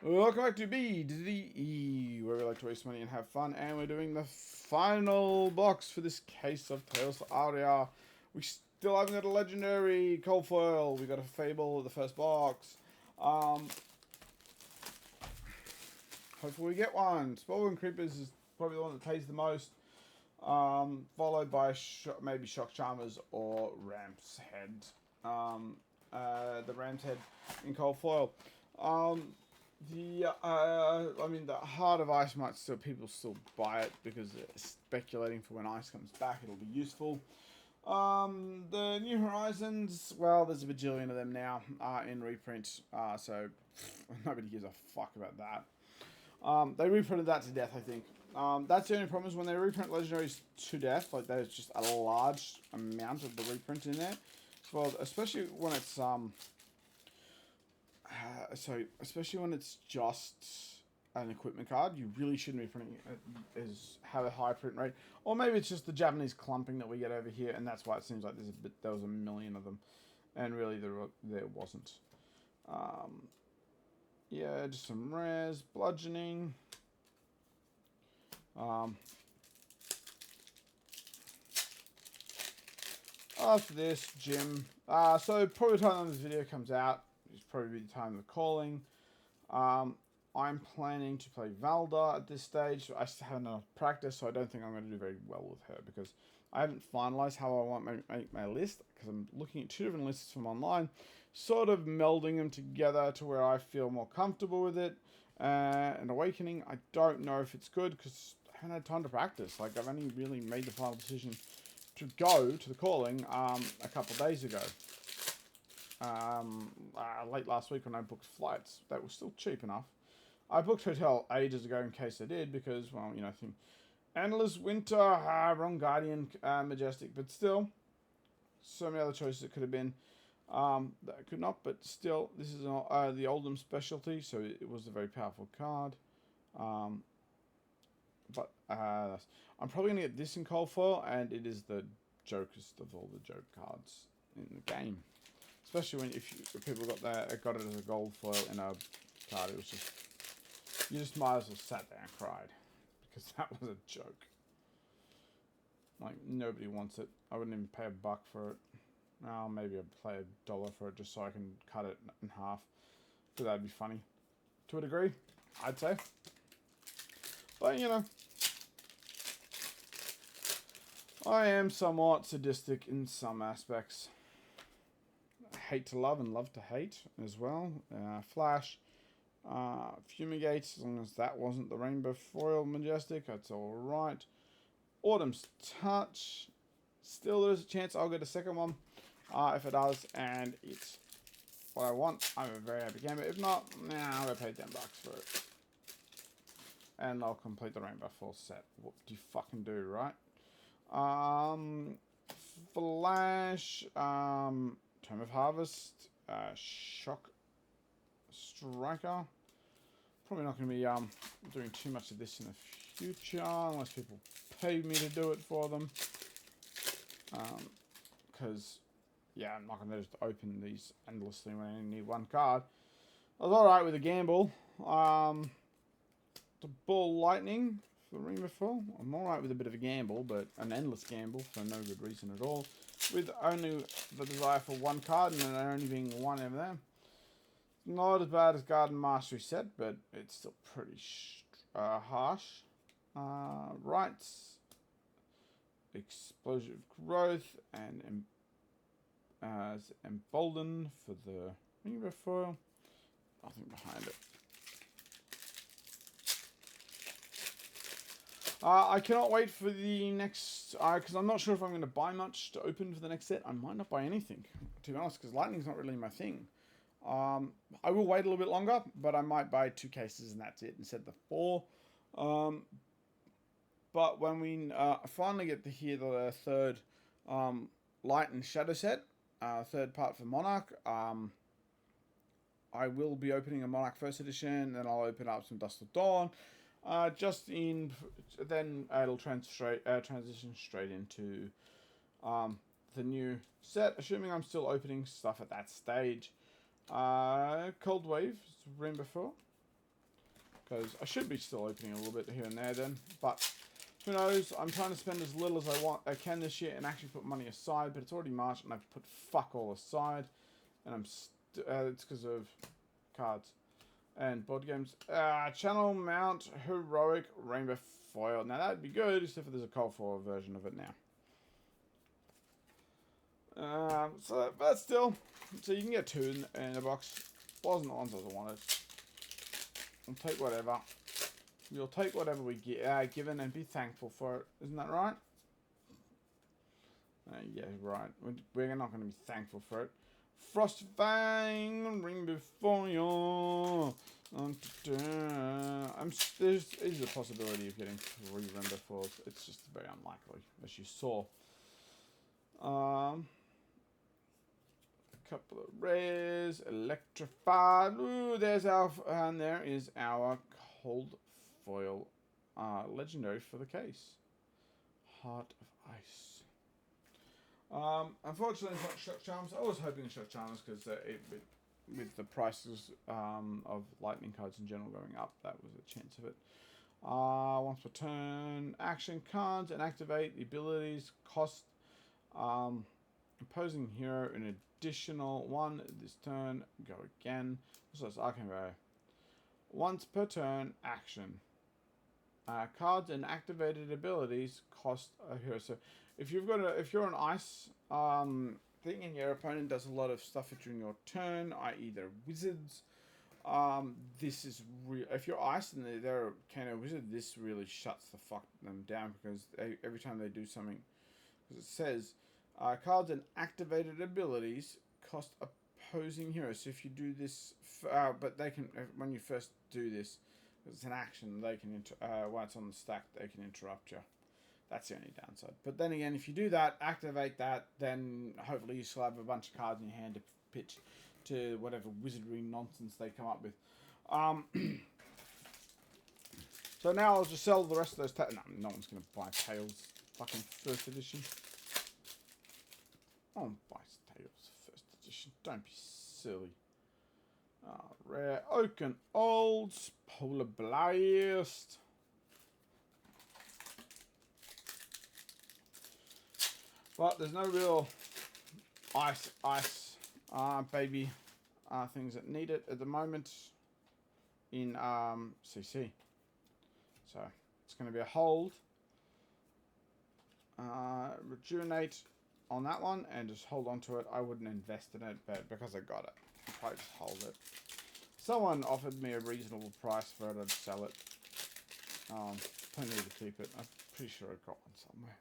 Welcome back to BDE, where we like to waste money and have fun, and we're doing the final box for this case of Tales of Aria. We still haven't got a legendary cold foil. We got a Fable, the first box. Hopefully we get one. Spellbound Creepers is probably the one that pays the most, followed by maybe Shock Charmers or Ramp's Head. The Ram's Head in cold foil. I mean, the Heart of Ice might still, people still buy it because they're speculating for when ice comes back, it'll be useful. The New Horizons, well, there's a bajillion of them now in reprint, so nobody gives a fuck about that. They reprinted that to death, I think. That's the only problem is when they reprint legendaries to death, like there's just a large amount of the reprint in there. So, especially when it's especially when it's just an equipment card, you really shouldn't be printing it have a high print rate. Or maybe it's just the Japanese clumping that we get over here, and that's why it seems like there was a million of them, and really there wasn't. Yeah, just some rares, bludgeoning. After this, gym. So probably the time this video comes out is probably the time of the calling. I'm planning to play Valda at this stage. I still haven't enough practice, so I don't think I'm going to do very well with her because I haven't finalized how I want to make my list because I'm looking at two different lists from online, sort of melding them together to where I feel more comfortable with it. And Awakening, I don't know if it's good because I haven't had time to practice. Like, I've only really made the final decision to go to the calling a couple of days ago. Late last week when I booked flights, that was still cheap enough. I booked hotel ages ago in case I did because, well, you know, I think Endless Winter, wrong Guardian, Majestic, but still, so many other choices it could have been. That I could not, but still, this is the Oldham specialty, so it was a very powerful card. I'm probably going to get this in cold foil, and it is the jokest of all the joke cards in the game. Especially when if people got it as a gold foil in a card, it was just, you just might as well sat there and cried because that was a joke. Like, nobody wants it. I wouldn't even pay $1 for it. Well, maybe I'd pay $1 for it just so I can cut it in half. Because that'd be funny. To a degree, I'd say. But, you know, I am somewhat sadistic in some aspects. Hate to love and love to hate as well. Flash. Fumigate, as long as that wasn't the Rainbow Foil Majestic, that's alright. Autumn's Touch. Still, there's a chance I'll get a second one. If it does, and it's what I want, I'm a very happy gamer. If not, I'm going to pay $10 for it. And I'll complete the Rainbow Foil set. What do you fucking do, right? Flash. Tome of Harvest. Shock Striker. Probably not going to be doing too much of this in the future, unless people pay me to do it for them. Because, yeah, I'm not going to just open these endlessly when I only need one card. I was alright with a gamble. The Ball Lightning for the Rainbow Foil. I'm alright with a bit of a gamble, but an endless gamble for no good reason at all. With only the desire for one card and there only being one over there. Not as bad as Garden Mastery set, but it's still pretty harsh. Rights, Explosive Growth, and Embolden for the Rainbow Foil. Nothing behind it. I cannot wait for the next, because I'm not sure if I'm going to buy much to open for the next set. I might not buy anything, to be honest, because Lightning's not really my thing. I will wait a little bit longer, but I might buy 2 cases and that's it instead of the 4. But when we finally get to hear the third Light and Shadow set, third part for Monarch, I will be opening a Monarch First Edition, then I'll open up some Dust of Dawn. Then it'll transition straight into the new set, assuming I'm still opening stuff at that stage. Cold Wave, Rainbow Foil. because I should be still opening a little bit here and there then, but who knows. I'm trying to spend as little as I can this year and actually put money aside, but it's already March and I've put fuck all aside, and it's because of cards and board games. Channel mount heroic rainbow foil. Now that'd be good, except for there's a cold foil version of it now. But still, so you can get 2 in a box. Wasn't the ones I wanted. We'll take whatever. We'll take whatever we get given and be thankful for it. Isn't that right? Yeah, right. We're not going to be thankful for it. Frostfang, ring before you. There is a possibility of getting 3 rainbow foils. It's just very unlikely, as you saw. Couple of rares, electrified. Ooh, there's our, and there is our cold foil legendary for the case. Heart of Ice. Unfortunately, it's not Shock Charms. I was hoping Shock Charms because with the prices of lightning cards in general going up, that was a chance of it. Once per turn, action cards and activate the abilities cost opposing hero an additional 1 this turn. Go again. So it's Arcanvo. Once per turn, action. Cards and activated abilities cost a hero. So if you're an ice thing and your opponent does a lot of stuff during your turn, i.e. they're wizards, this is real. If you're ice and they're a Kano wizard, this really shuts the fuck them down, because every time they do something, because it says cards and activated abilities cost opposing heroes. So if you do this, but they can, when you first do this, it's an action, they can while it's on the stack, they can interrupt you. That's the only downside. But then again, if you do that, activate that, then hopefully you still have a bunch of cards in your hand to pitch to whatever wizardry nonsense they come up with. So now I'll just sell the rest of those. No one's going to buy Tales fucking first edition. No one buys Tales first edition. Don't be silly. Rare Oaken Olds, Polar Blast. But there's no real ice baby things that need it at the moment in CC. So it's going to be a hold. Rejuvenate on that one and just hold on to it. I wouldn't invest in it, but because I got it, I'll probably just hold it. Someone offered me a reasonable price for it, I'd sell it. I need to keep it. I'm pretty sure I've got one somewhere.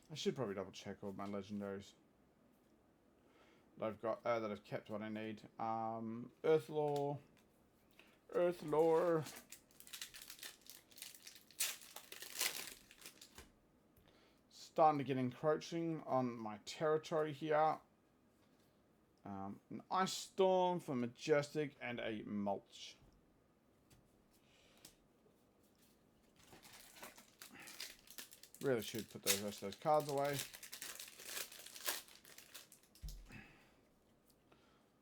I should probably double check all my legendaries that I've got, that I've kept what I need. Earthlore. Starting to get encroaching on my territory here. An Ice Storm for Majestic and a Mulch. Really should put the rest of those cards away.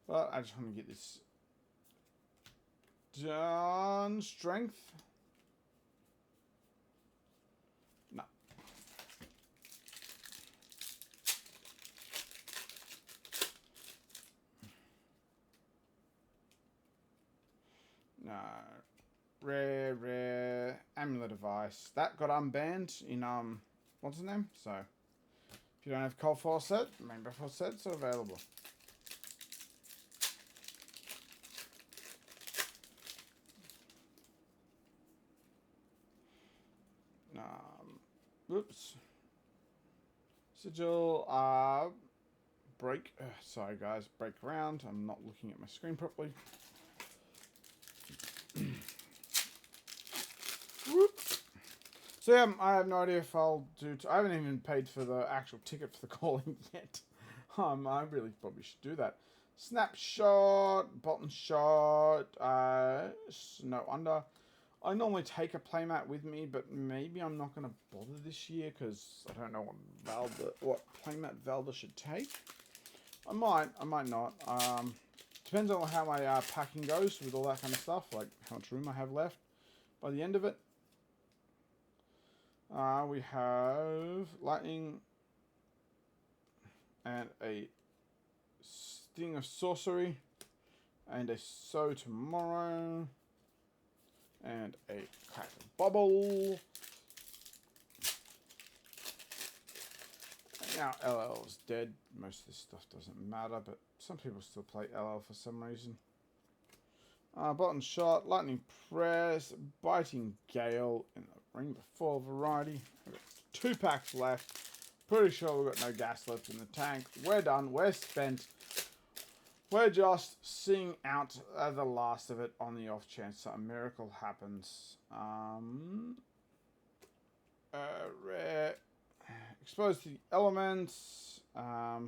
But I just want to get this done. Strength. No. No. Rare Amulet of Ice. That got unbanned in what's his name? So if you don't have cold foil set, rainbow foil sets are available. Whoops. Sigil break. Sorry guys, break around. I'm not looking at my screen properly. Whoops. So yeah, I have no idea if I'll do. I haven't even paid for the actual ticket for the calling yet. I really probably should do that. Snapshot, bottom shot, Snow Under. I normally take a playmat with me, but maybe I'm not going to bother this year because I don't know what playmat Valda should take. I might not. depends on how my packing goes with all that kind of stuff, like how much room I have left by the end of it. We have lightning and a sting of sorcery and a sow tomorrow and a crack of bubble. And now LL is dead. Most of this stuff doesn't matter, but some people still play LL for some reason. Button shot, lightning press, biting gale in the ring before variety. We've got 2 packs left. Pretty sure we've got no gas left in the tank. We're done. We're spent. We're just seeing out the last of it on the off chance that a miracle happens. Rare. Exposed to the elements. A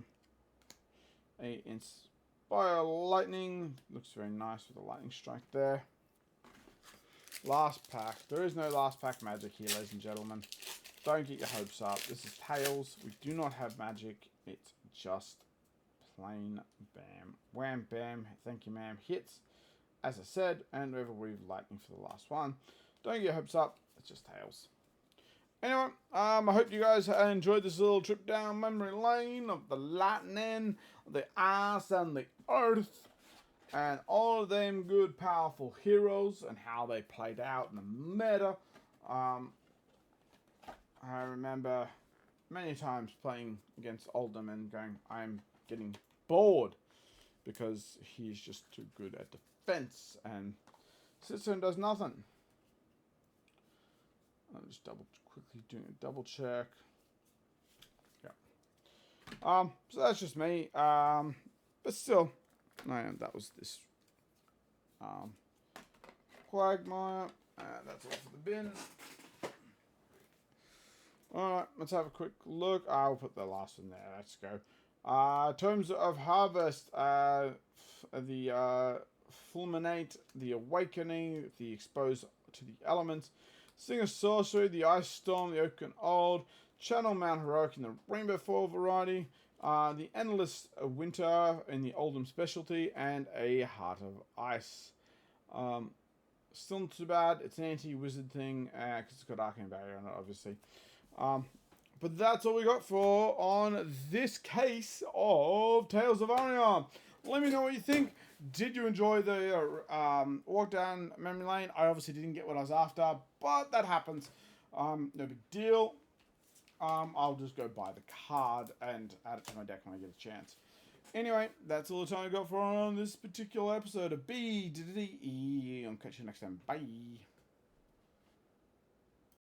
inspire lightning. Looks very nice with a lightning strike there. Last pack. There is no last pack magic here, ladies and gentlemen. Don't get your hopes up. This is Tales. We do not have magic. It's just plain bam. Wham bam. Thank you, ma'am. Hits, as I said, and Overweave lightning for the last one. Don't get your hopes up. It's just Tales. Anyway, I hope you guys enjoyed this little trip down memory lane of the lightning, the ice, and the earth, and all of them good, powerful heroes and how they played out in the meta. I remember many times playing against Oldham and going, I'm getting bored because he's just too good at defense and sits there and does nothing. I'll just quickly doing a double check. Yeah. So that's just me. But still, that was this Quagmire. That's all for the bin. Alright, let's have a quick look. I'll put the last one there. Let's go. Terms of Harvest. The Fulminate, the Awakening, the Expose to the Elements, Sing of Sorcery, the Ice Storm, the Oaken Old, Channel Mount Heroic in the Rainbow Fall variety, the Endless Winter in the Oldham Specialty, and a Heart of Ice. Still not too bad. It's an anti-wizard thing, because it's got Arcane Barrier on it, obviously. But that's all we got for on this case of Tales of Aria. Let me know what you think. Did you enjoy the walk down memory lane? I obviously didn't get what I was after, but that happens. No big deal. I'll just go buy the card and add it to my deck when I get a chance. Anyway, that's all the time I got for on this particular episode of B. I'll catch you next time. Bye.